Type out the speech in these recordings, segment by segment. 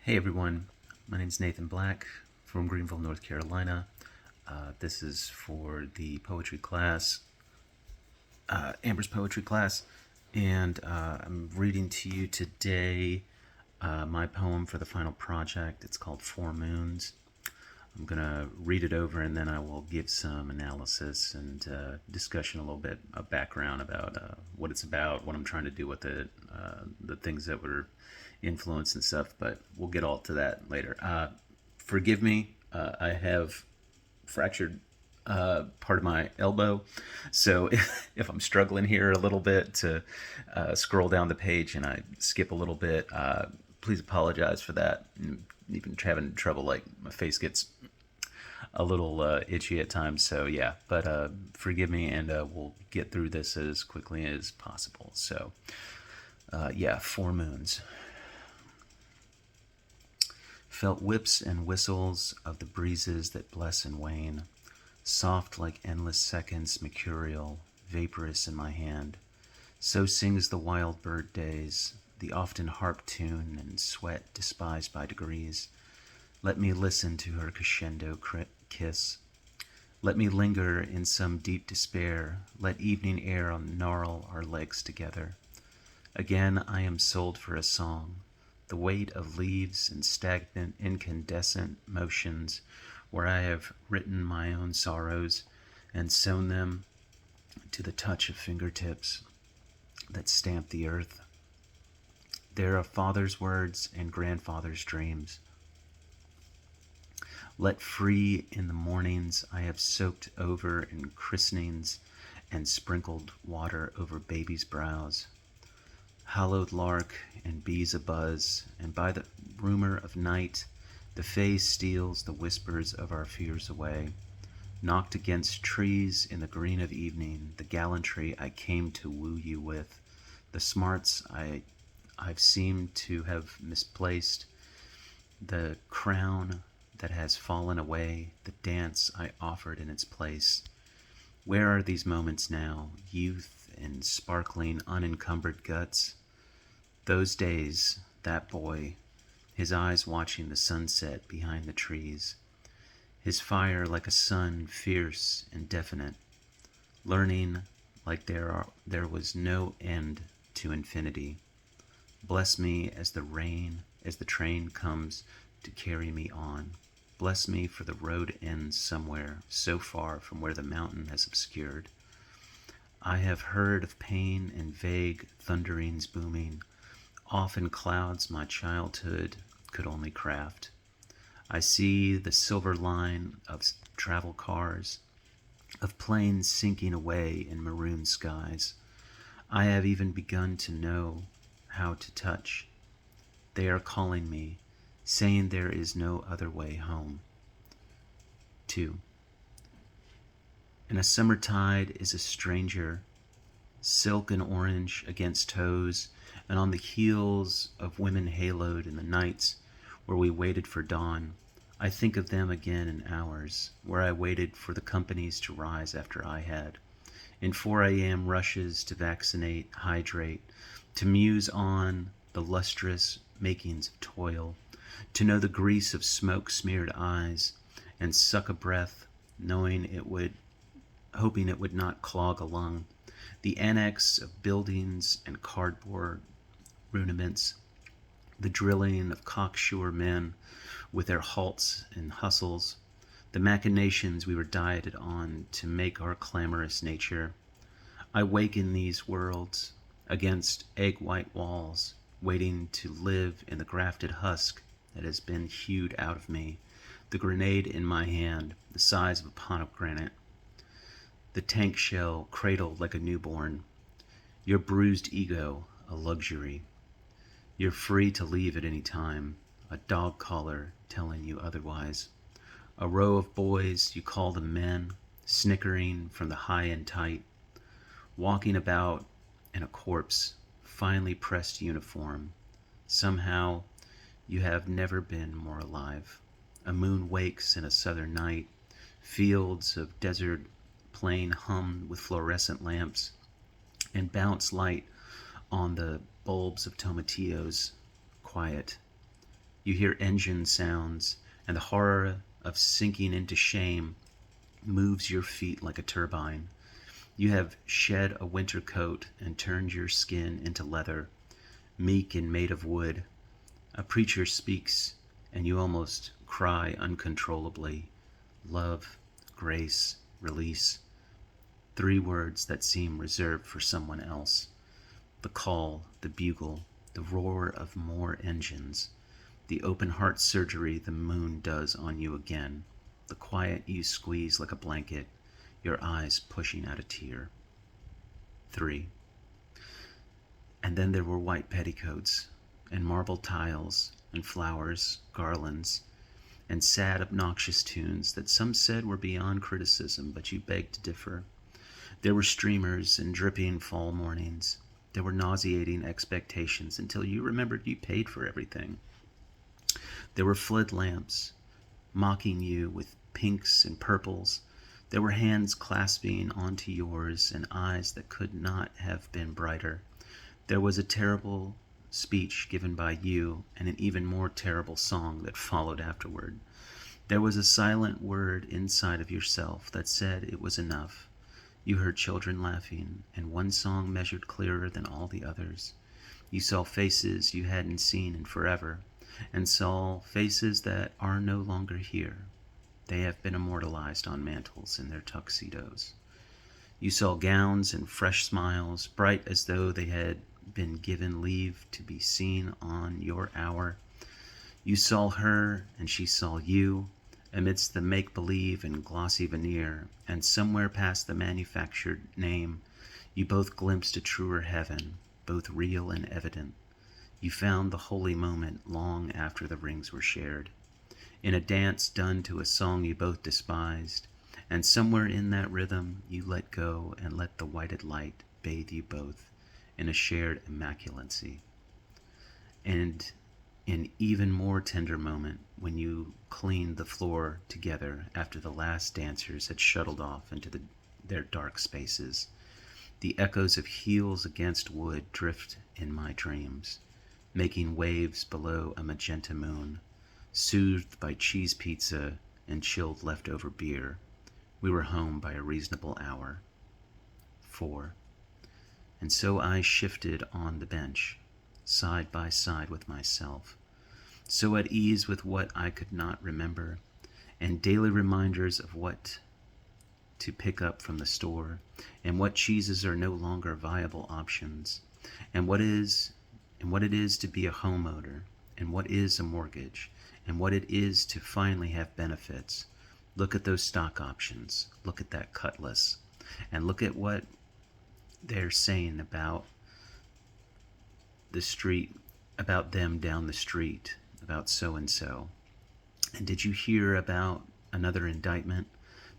Hey everyone, my name is Nathan Black from Greenville, North Carolina. This is for the poetry class, Amber's poetry class, and I'm reading to you today my poem for the final project. It's called Four Moons. I'm going to read it over and then I will give some analysis and discussion, a little bit of background about what it's about, what I'm trying to do with it, the things that were influenced and stuff, but we'll get all to that later. Forgive me, I have fractured part of my elbow, so if I'm struggling here a little bit to scroll down the page and I skip a little bit, please apologize for that. Even having trouble, like my face gets a little itchy at times, so yeah, but forgive me, and we'll get through this as quickly as possible. So yeah, Four Moons. Felt whips and whistles of the breezes that bless and wane, soft like endless seconds, mercurial, vaporous in my hand. So sings the wild bird days, the often harp tune and sweat despised by degrees. Let me listen to her crescendo kiss. Let me linger in some deep despair. Let evening air gnarl our legs together. Again I am sold for a song, the weight of leaves and stagnant incandescent motions, where I have written my own sorrows and sewn them to the touch of fingertips that stamp the earth. There are father's words and grandfather's dreams. Let free in the mornings I have soaked over in christenings and sprinkled water over babies' brows. Hallowed lark and bees abuzz, and by the rumor of night the fae steals the whispers of our fears away. Knocked against trees in the green of evening, the gallantry I came to woo you with, the smarts I've seemed to have misplaced, the crown that has fallen away, the dance I offered in its place. Where are these moments now, youth and sparkling, unencumbered guts? Those days, that boy, his eyes watching the sunset behind the trees, his fire like a sun, fierce and definite, learning like there was no end to infinity. Bless me as the train comes to carry me on. Bless me, for the road ends somewhere so far from where the mountain has obscured. I have heard of pain and vague thunderings booming, off in clouds my childhood could only craft. I see the silver line of travel cars, of planes sinking away in maroon skies. I have even begun to know how to touch. They are calling me, saying there is no other way home. 2. In a summer tide is a stranger, silk and orange against toes, and on the heels of women haloed in the nights where we waited for dawn. I think of them again in hours, where I waited for the companies to rise after I had. In 4 a.m. rushes to vaccinate, hydrate, to muse on the lustrous makings of toil, to know the grease of smoke-smeared eyes, and suck a breath, hoping it would not clog a lung. The annex of buildings and cardboard rudiments, the drilling of cocksure men with their halts and hustles, the machinations we were dieted on to make our clamorous nature. I wake in these worlds, against egg-white walls, waiting to live in the grafted husk that has been hewed out of me, the grenade in my hand, the size of a pomegranate, the tank shell cradled like a newborn, your bruised ego a luxury. You're free to leave at any time, a dog collar telling you otherwise. A row of boys, you call them men, snickering from the high and tight, walking about in a corpse, finely pressed uniform. Somehow, you have never been more alive. A moon wakes in a southern night, fields of desert plain hum with fluorescent lamps, and bounce light on the bulbs of tomatillos. Quiet. You hear engine sounds, and the horror of sinking into shame moves your feet like a turbine. You have shed a winter coat and turned your skin into leather, meek and made of wood. A preacher speaks, and you almost cry uncontrollably. Love, grace, release. 3 words that seem reserved for someone else. The call, the bugle, the roar of more engines. The open heart surgery the moon does on you again. The quiet you squeeze like a blanket, your eyes pushing out a tear. 3. And then there were white petticoats, and marble tiles, and flowers, garlands, and sad, obnoxious tunes that some said were beyond criticism, but you begged to differ. There were streamers and dripping fall mornings. There were nauseating expectations until you remembered you paid for everything. There were flood lamps, mocking you with pinks and purples. There were hands clasping onto yours and eyes that could not have been brighter. There was a terrible speech given by you and an even more terrible song that followed afterward. There was a silent word inside of yourself that said it was enough. You heard children laughing, and one song measured clearer than all the others. You saw faces you hadn't seen in forever, and saw faces that are no longer here. They have been immortalized on mantles in their tuxedos. You saw gowns and fresh smiles, bright as though they had been given leave to be seen on your hour. You saw her, and she saw you, amidst the make-believe and glossy veneer, and somewhere past the manufactured name, you both glimpsed a truer heaven, both real and evident. You found the holy moment long after the rings were shared, in a dance done to a song you both despised, and somewhere in that rhythm you let go and let the whited light bathe you both in a shared immaculacy. And an even more tender moment when you cleaned the floor together after the last dancers had shuttled off into their dark spaces. The echoes of heels against wood drift in my dreams, making waves below a magenta moon, soothed by cheese pizza and chilled leftover beer. We were home by a reasonable hour. 4. And so I shifted on the bench, side by side with myself, so at ease with what I could not remember, and daily reminders of what to pick up from the store, and what cheeses are no longer viable options, and what it is to be a homeowner, and what is a mortgage, and what it is to finally have benefits. Look at those stock options, look at that cutlass, and look at what they're saying about the street, about them down the street, about so-and-so. And did you hear about another indictment?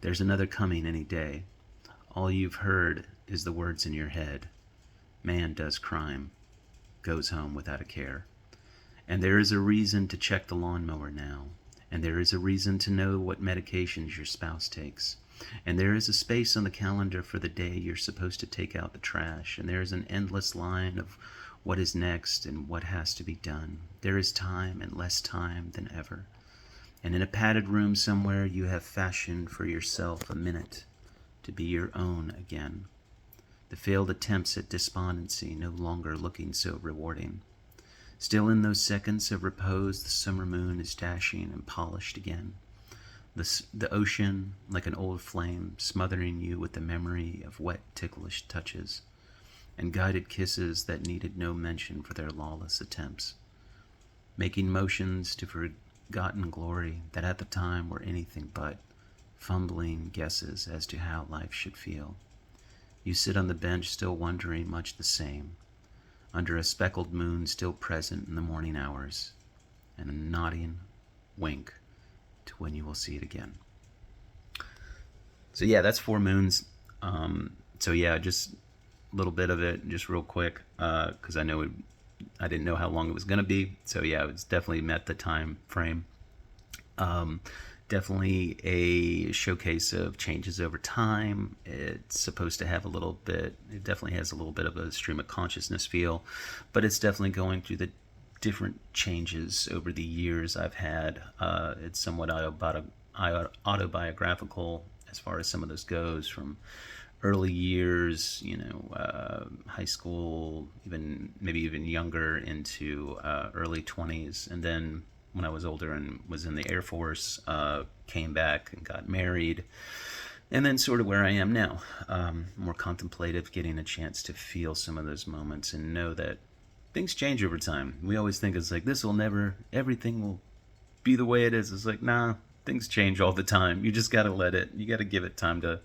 There's another coming any day. All you've heard is the words in your head. Man does crime, goes home without a care. And there is a reason to check the lawnmower now. And there is a reason to know what medications your spouse takes. And there is a space on the calendar for the day you're supposed to take out the trash. And there is an endless line of what is next and what has to be done. There is time and less time than ever. And in a padded room somewhere you have fashioned for yourself a minute to be your own again. The failed attempts at despondency no longer looking so rewarding. Still in those seconds of repose the summer moon is dashing and polished again. The ocean, like an old flame, smothering you with the memory of wet, ticklish touches, and guided kisses that needed no mention for their lawless attempts, making motions to forgotten glory that at the time were anything but fumbling guesses as to how life should feel. You sit on the bench still wondering much the same, under a speckled moon still present in the morning hours, and a nodding wink to when you will see it again. So yeah, that's 4 moons. So yeah, just a little bit of it, just real quick, because I didn't know how long it was going to be. So yeah, it's definitely met the time frame. Definitely a showcase of changes over time. It's supposed to have it definitely has a little bit of a stream of consciousness feel, but it's definitely going through the different changes over the years I've had. It's somewhat autobiographical as far as some of this goes, from early years, high school, even maybe even younger, into early 20s. And then when I was older and was in the Air Force, came back and got married. And then sort of where I am now, more contemplative, getting a chance to feel some of those moments and know that things change over time. We always think it's like, this will never, everything will be the way it is. It's like, nah, things change all the time. You just got to let it, you got to give it time to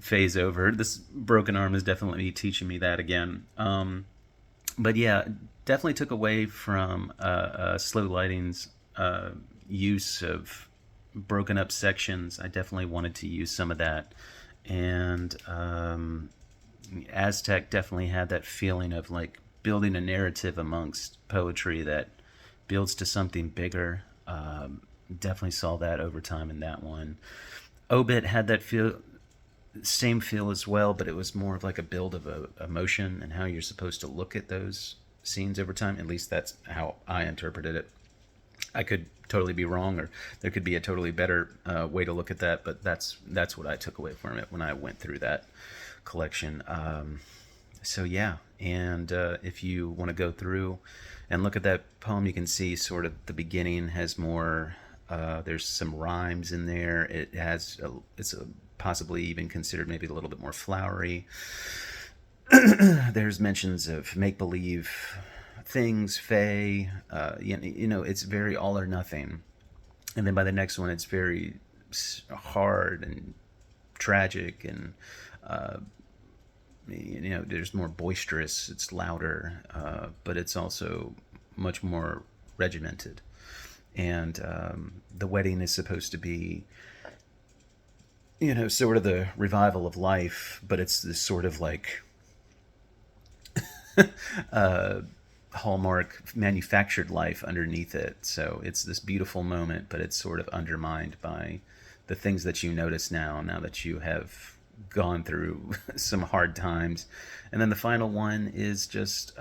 phase over. This broken arm is definitely teaching me that again. But yeah, definitely took away from slow lighting's use of broken up sections. I definitely wanted to use some of that. And Aztec definitely had that feeling of like building a narrative amongst poetry that builds to something bigger. Definitely saw that over time in that one. Obit had that same feel as well, but it was more of like a build of emotion and how you're supposed to look at those scenes over time. At least that's how I interpreted it. I could totally be wrong, or there could be a totally better way to look at that, but that's what I took away from it when I went through that collection. So yeah, and if you want to go through and look at that poem, you can see sort of the beginning has more. There's some rhymes in there. It's possibly even considered maybe a little bit more flowery. There's mentions of make believe things, fae. It's very all or nothing. And then by the next one, it's very hard and tragic, and there's more boisterous. It's louder, but it's also much more regimented. And the wedding is supposed to be, sort of the revival of life, but it's this sort of like hallmark manufactured life underneath it. So it's this beautiful moment, but it's sort of undermined by the things that you notice now that you have gone through some hard times. And then the final one is just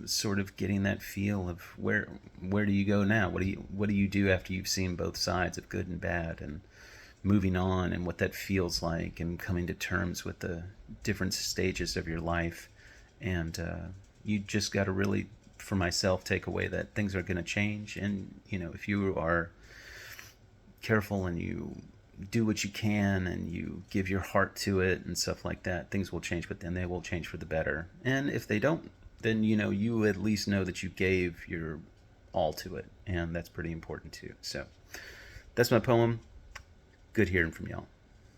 sort of getting that feel of where do you go now? What do you do after you've seen both sides of good and bad, and moving on, and what that feels like, and coming to terms with the different stages of your life. And you just got to really, for myself, take away that things are going to change. And if you are careful and you do what you can and you give your heart to it and stuff like that, things will change, but then they will change for the better. And if they don't, then you at least know that you gave your all to it, and that's pretty important too. So that's my poem. Good hearing from y'all.